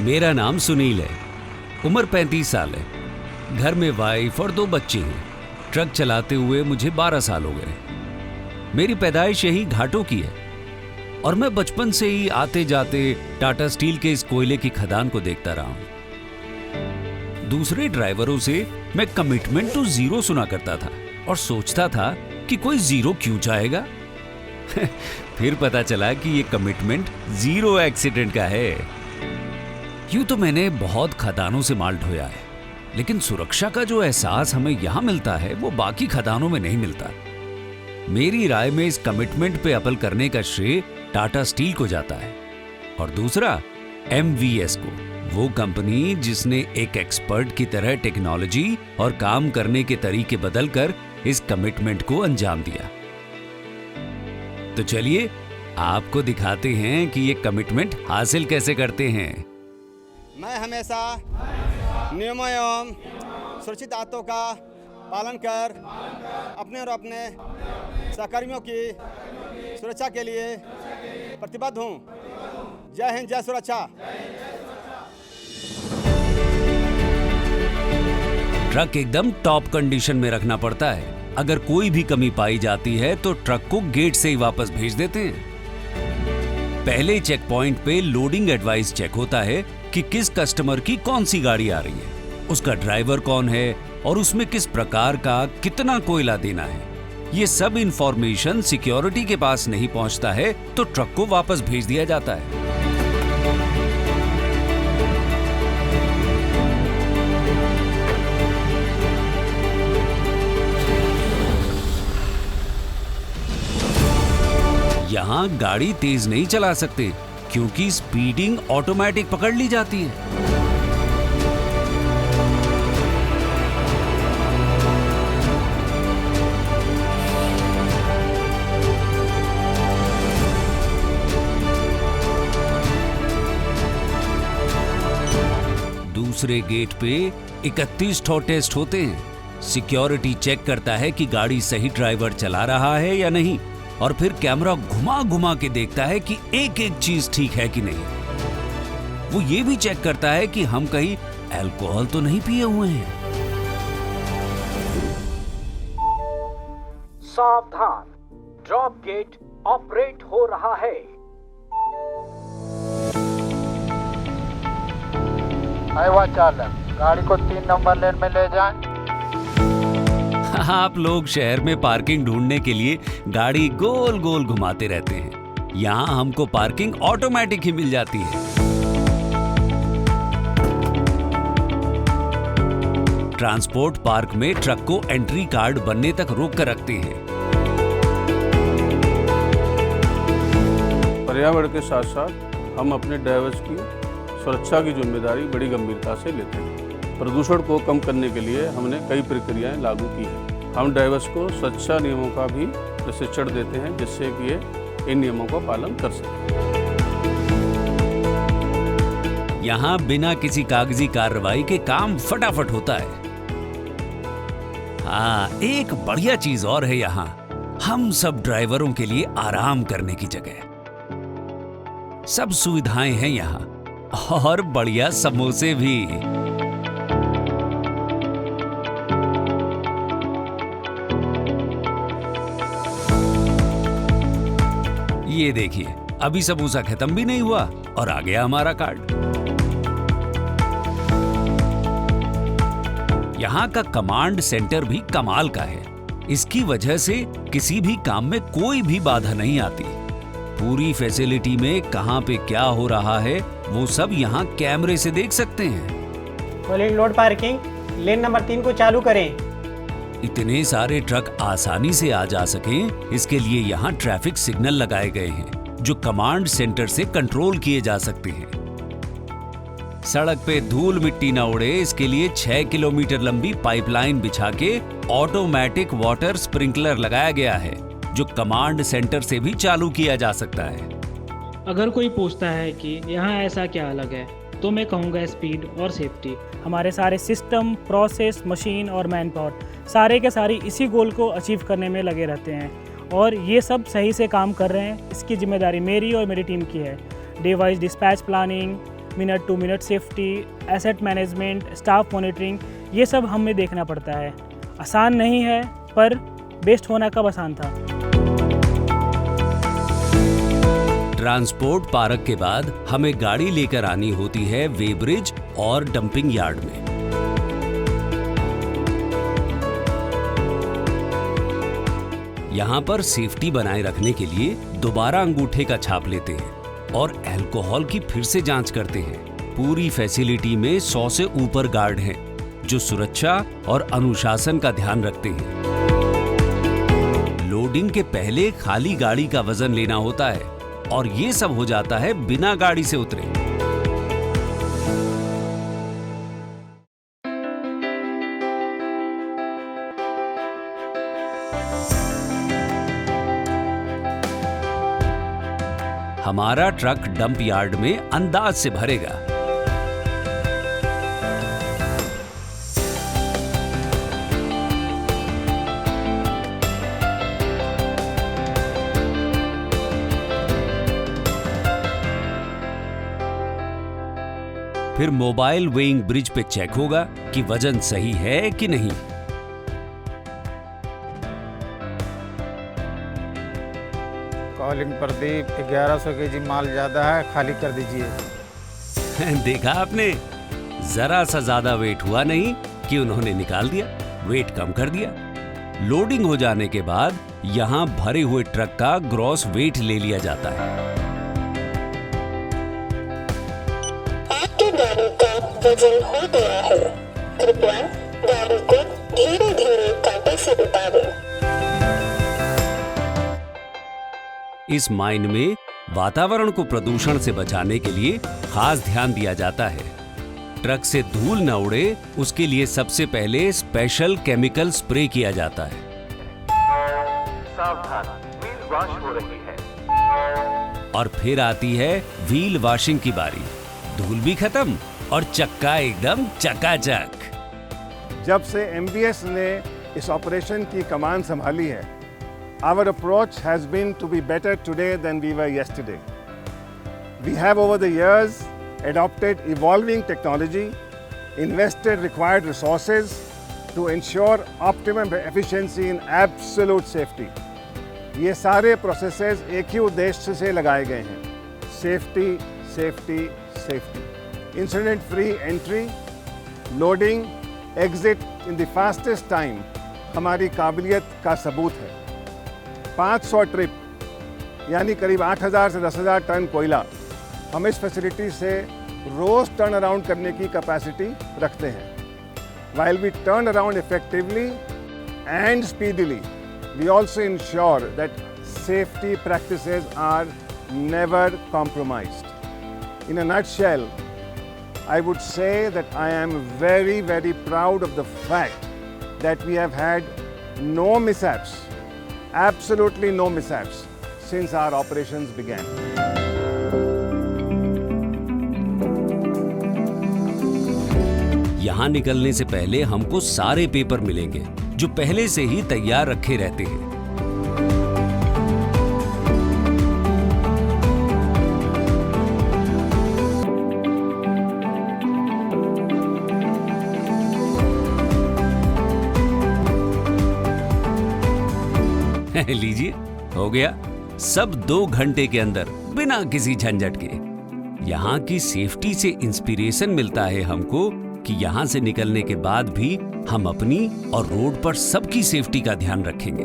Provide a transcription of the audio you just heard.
मेरा नाम सुनील है। उम्र 35 साल है। घर में वाइफ और 2 बच्चे हैं। ट्रक चलाते हुए मुझे 12 साल हो गए। मेरी पैदाइश यही घाटों की है और मैं बचपन से ही आते जाते टाटा स्टील के इस कोयले की खदान को देखता रहा हूं। दूसरे ड्राइवरों से मैं कमिटमेंट टू जीरो सुना करता था और सोचता था कि कोई जीरो क्यों चाहेगा। फिर पता चला कि ये कमिटमेंट जीरो एक्सीडेंट का है। यूं तो मैंने बहुत खदानों से माल ढोया है, लेकिन सुरक्षा का जो एहसास हमें यहां मिलता है वो बाकी खदानों में नहीं मिलता। मेरी राय में इस कमिटमेंट पे अमल करने का श्रेय टाटा स्टील को जाता है और दूसरा MVS को, वो कंपनी जिसने एक एक्सपर्ट की तरह टेक्नोलॉजी और काम करने के तरीके बदलकर इस कमिटमेंट को अंजाम दिया। तो चलिए आपको दिखाते हैं कि ये कमिटमेंट हासिल कैसे करते हैं। मैं हमेशा नियमों एवं सुरक्षित आदतों का पालन कर अपने और अपने सहकर्मियों की सुरक्षा के लिए प्रतिबद्ध हूँ। जय हिंद, जय सुरक्षा। ट्रक एकदम टॉप कंडीशन में रखना पड़ता है। अगर कोई भी कमी पाई जाती है तो ट्रक को गेट से ही वापस भेज देते हैं। पहले चेक पॉइंट पे लोडिंग एडवाइस चेक होता है कि किस कस्टमर की कौन सी गाड़ी आ रही है, उसका ड्राइवर कौन है और उसमें किस प्रकार का कितना कोयला देना है। ये सब इंफॉर्मेशन सिक्योरिटी के पास नहीं पहुंचता है तो ट्रक को वापस भेज दिया जाता है। यहां गाड़ी तेज नहीं चला सकते क्योंकि स्पीडिंग ऑटोमेटिक पकड़ ली जाती है। दूसरे गेट पे 31 ठो टेस्ट होते हैं। सिक्योरिटी चेक करता है कि गाड़ी सही ड्राइवर चला रहा है या नहीं और फिर कैमरा घुमा घुमा के देखता है कि एक एक चीज ठीक है कि नहीं। वो ये भी चेक करता है कि हम कहीं अल्कोहल तो नहीं पिए हुए हैं। सावधान, ड्रॉप गेट ऑपरेट हो रहा है। हाईवा चालक, गाड़ी को 3 नंबर लेन में ले जाएं। आप लोग शहर में पार्किंग ढूंढने के लिए गाड़ी गोल गोल घुमाते रहते हैं। यहाँ हमको पार्किंग ऑटोमेटिक ही मिल जाती है। ट्रांसपोर्ट पार्क में ट्रक को एंट्री कार्ड बनने तक रोक कर रखते हैं। पर्यावरण के साथ साथ हम अपने ड्राइवर्स की सुरक्षा की जिम्मेदारी बड़ी गंभीरता से लेते हैं। प्रदूषण को कम करने के लिए हमने कई प्रक्रियाएं लागू की हैं। हम ड्राइवर्स को सुरक्षा नियमों का भी प्रशिक्षण देते हैं जिससे कि ये इन नियमों का पालन कर सकें। यहाँ बिना किसी कागजी कार्रवाई के काम फटाफट होता है। हाँ, एक बढ़िया चीज और है यहाँ, हम सब ड्राइवरों के लिए आराम करने की जगह। सब सुविधाएं हैं यहाँ और बढ़िया समोसे भी। ये देखिए, अभी समोसा खत्म भी नहीं हुआ और आ गया हमारा कार्ड। यहाँ का कमांड सेंटर भी कमाल का है। इसकी वजह से किसी भी काम में कोई भी बाधा नहीं आती। पूरी फैसिलिटी में कहाँ पे क्या हो रहा है वो सब यहाँ कैमरे से देख सकते हैं। लोड पार्किंग, लेन नंबर 3 को चालू करें। इतने सारे ट्रक आसानी से आ जा सकें, इसके लिए यहाँ ट्रैफिक सिग्नल लगाए गए हैं जो कमांड सेंटर से कंट्रोल किए जा सकते हैं। सड़क पे धूल मिट्टी न उड़े, इसके लिए 6 किलोमीटर लंबी पाइपलाइन बिछा के ऑटोमेटिक वाटर स्प्रिंकलर लगाया गया है जो कमांड सेंटर से भी चालू किया जा सकता है। अगर कोई पूछता है कि यहाँ ऐसा क्या अलग है तो मैं कहूँगा स्पीड और सेफ्टी। हमारे सारे सिस्टम, प्रोसेस, मशीन और मैन पावर सारे के सारे इसी गोल को अचीव करने में लगे रहते हैं और ये सब सही से काम कर रहे हैं। इसकी जिम्मेदारी मेरी और मेरी टीम की है। Day wise dispatch planning, minute to minute safety, asset management, staff monitoring, ये सब हमें देखना पड़ता है। आसान नहीं है, पर बेस्ट होना कब आसान था। ट्रांसपोर्ट पार्क के बाद हमें गाड़ी लेकर आनी होती है वेब्रिज और डंपिंग यार्ड में। यहाँ पर सेफ्टी बनाए रखने के लिए दोबारा अंगूठे का छाप लेते हैं और अल्कोहल की फिर से जांच करते हैं। पूरी फैसिलिटी में 100 से ऊपर गार्ड हैं जो सुरक्षा और अनुशासन का ध्यान रखते हैं। लोडिंग के पहले खाली गाड़ी का वजन लेना होता है और ये सब हो जाता है बिना गाड़ी से उतरे। हमारा ट्रक डंप यार्ड में अंदाज से भरेगा। फिर मोबाइल वेइंग ब्रिज पे चेक होगा कि वजन सही है कि नहीं। कॉलिंग प्रदीप, 1100 केजी माल ज़्यादा है, खाली कर दीजिए। देखा आपने, जरा सा ज्यादा वेट हुआ नहीं कि उन्होंने निकाल दिया, वेट कम कर दिया। लोडिंग हो जाने के बाद यहाँ भरे हुए ट्रक का ग्रॉस वेट ले लिया जाता है। आपकी गाड़ी का वजन हो गया है, कृपया गाड़ी को धीरे धीरे कांटे से उतारें। इस माइन में वातावरण को प्रदूषण से बचाने के लिए खास ध्यान दिया जाता है। ट्रक से धूल न उड़े, उसके लिए सबसे पहले स्पेशल केमिकल स्प्रे किया जाता है। सावधान, व्हील वॉश हो रही है। और फिर आती है व्हील वॉशिंग की बारी। धूल भी खत्म और चक्का एकदम चकाचक। जब से MBS ने इस ऑपरेशन की कमान संभाली है, our approach has been to be better today than we were yesterday. We have over the years adopted evolving technology, invested required resources to ensure optimum efficiency in absolute safety. ये सारे processes एक ही उद्देश्य से लगाए गए हैं, safety, safety, safety. Incident free entry, loading, exit in the fastest time हमारी काबिलियत का सबूत है। 500 ट्रिप यानी करीब 8,000 से 10,000 टन कोयला हम इस फैसिलिटी से रोज टर्न अराउंड करने की कैपेसिटी रखते हैं। While we turn around effectively and speedily, we also ensure that safety practices are never compromised. In a nutshell, I would say that I am very, very proud of the fact that we have had no mishaps. Absolutely no mishaps since our operations began. यहाँ निकलने से पहले हमको सारे paper मिलेंगे जो पहले से ही तैयार रखे रहते हैं। लीजिए, हो गया सब 2 घंटे के अंदर बिना किसी झंझट के। यहाँ की सेफ्टी से इंस्पिरेशन मिलता है हमको कि यहाँ से निकलने के बाद भी हम अपनी और रोड पर सबकी सेफ्टी का ध्यान रखेंगे।